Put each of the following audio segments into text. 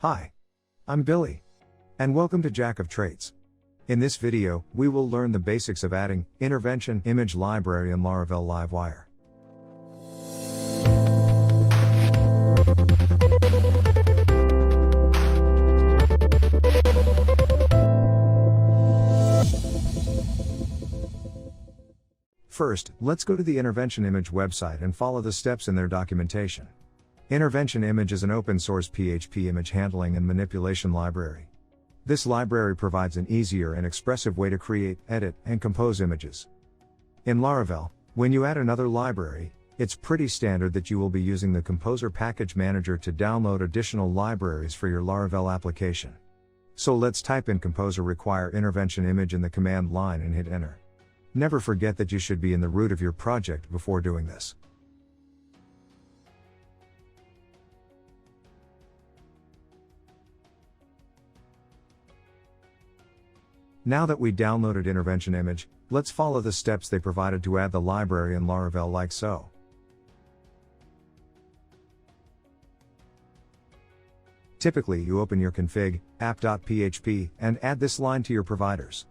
Hi, I'm Billy, and welcome to Jack of Traits. In this video, we will learn the basics of adding intervention image library in Laravel Livewire. First, let's go to the intervention image website and follow the steps in their documentation. Intervention image is an open-source PHP image handling and manipulation library. This library provides an easier and expressive way to create, edit, and compose images. In Laravel, when you add another library, it's pretty standard that you will be using the Composer Package Manager to download additional libraries for your Laravel application. So let's type in Composer require intervention image in the command line and hit enter. Never forget that you should be in the root of your project before doing this. Now that we downloaded intervention image, let's follow the steps they provided to add the library in Laravel like so. Typically, you open your config, app.php, and add this line to your providers.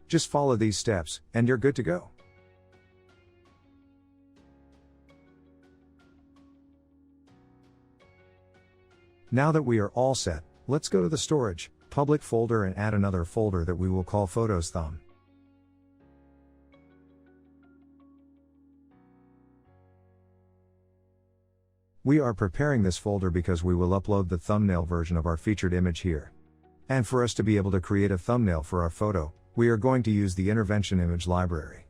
Just follow these steps, and you're good to go. Now that we are all set, let's go to the storage, public folder and add another folder that we will call Photos Thumb. We are preparing this folder because we will upload the thumbnail version of our featured image here. And for us to be able to create a thumbnail for our photo, we are going to use the intervention image library.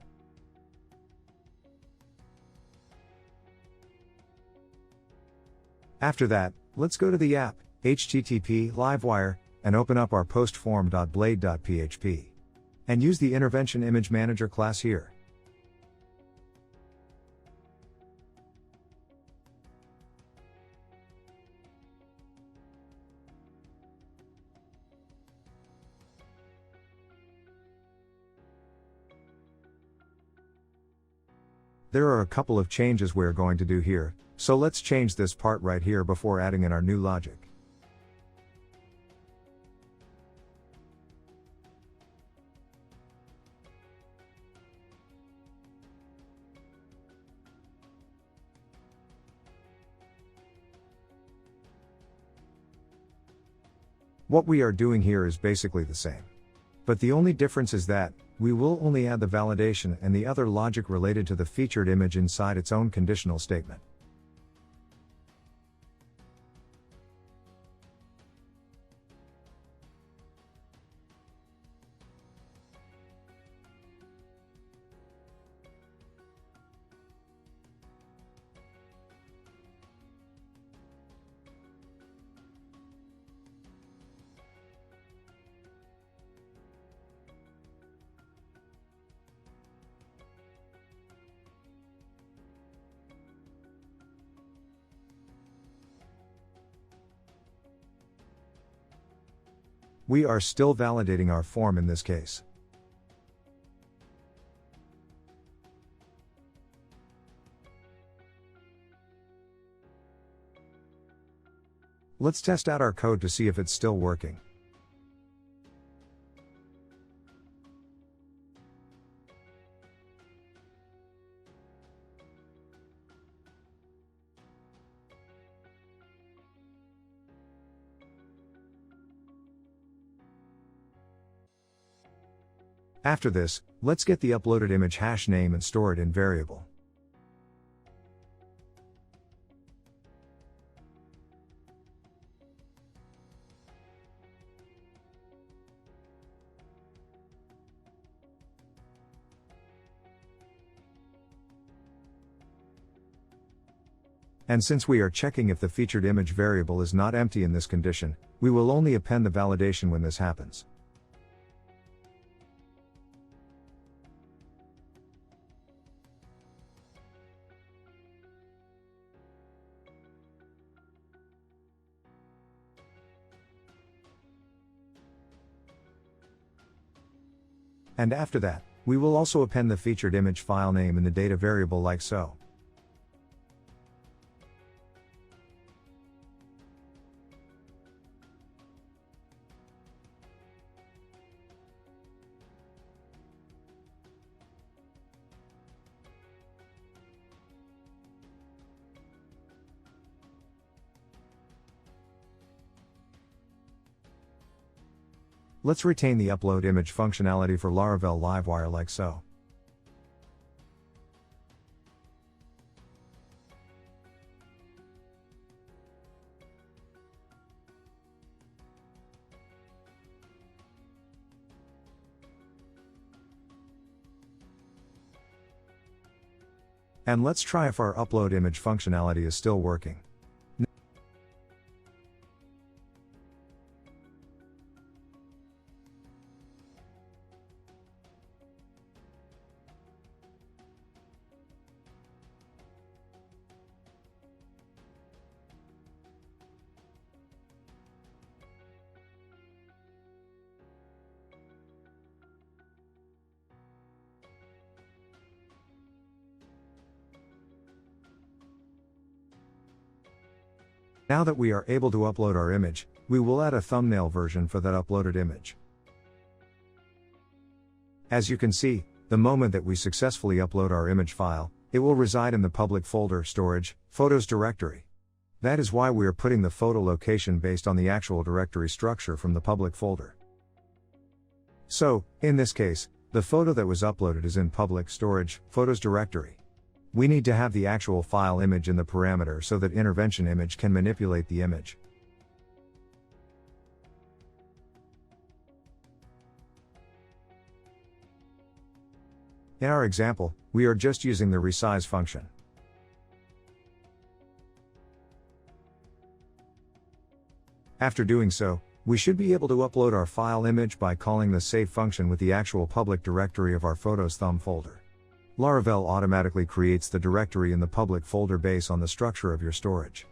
After that, let's go to the app, HTTP Livewire, and open up our postform.blade.php. And use the intervention image manager class here. There are a couple of changes we're going to do here, so let's change this part right here before adding in our new logic. What we are doing here is basically the same. But the only difference is that, we will only add the validation and the other logic related to the featured image inside its own conditional statement. We are still validating our form in this case. Let's test out our code to see if it's still working. After this, let's get the uploaded image hash name and store it in variable. And since we are checking if the featured image variable is not empty in this condition, we will only append the validation when this happens. And after that, we will also append the featured image file name in the data variable like so. Let's retain the upload image functionality for Laravel Livewire like so. And let's try if our upload image functionality is still working. Now that we are able to upload our image, we will add a thumbnail version for that uploaded image. As you can see, the moment that we successfully upload our image file, it will reside in the public folder storage, Photos directory. That is why we are putting the photo location based on the actual directory structure from the public folder. So, in this case, the photo that was uploaded is in public storage, Photos directory. We need to have the actual file image in the parameter so that intervention image can manipulate the image. In our example, we are just using the resize function. After doing so, we should be able to upload our file image by calling the save function with the actual public directory of our Photos thumb folder. Laravel automatically creates the directory in the public folder based on the structure of your storage.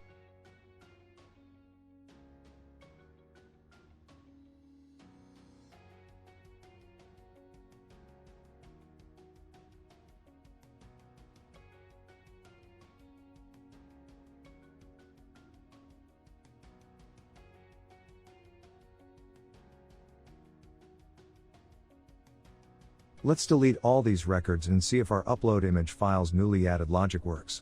Let's delete all these records and see if our upload image file's newly added logic works.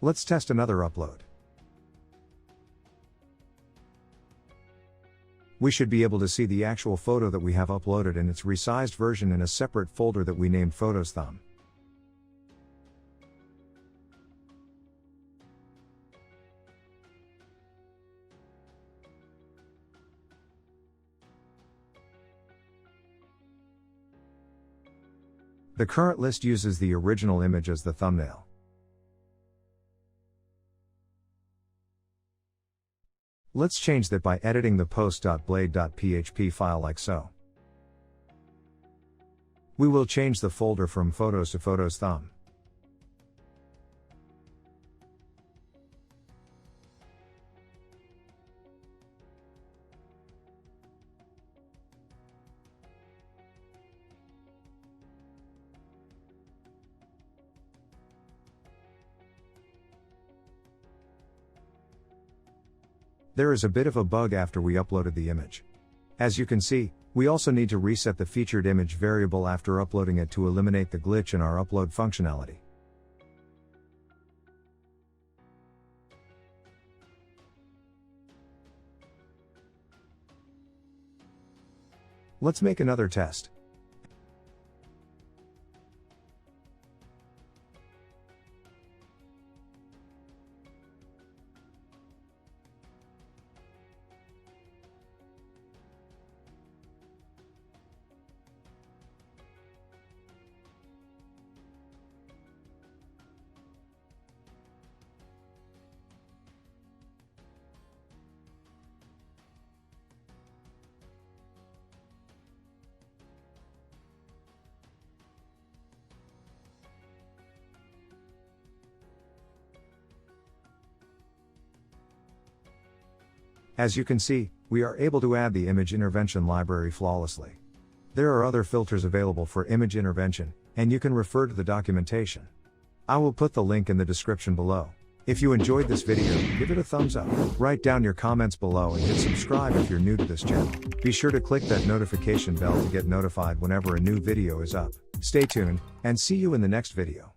Let's test another upload. We should be able to see the actual photo that we have uploaded in its resized version in a separate folder that we named Photos Thumb. The current list uses the original image as the thumbnail. Let's change that by editing the post.blade.php file like so. We will change the folder from Photos to Photos Thumb. There is a bit of a bug after we uploaded the image. As you can see, we also need to reset the featured image variable after uploading it to eliminate the glitch in our upload functionality. Let's make another test. As you can see, we are able to add the image intervention library flawlessly. There are other filters available for image intervention, and you can refer to the documentation. I will put the link in the description below. If you enjoyed this video, give it a thumbs up. Write down your comments below and hit subscribe if you're new to this channel. Be sure to click that notification bell to get notified whenever a new video is up. Stay tuned, and see you in the next video.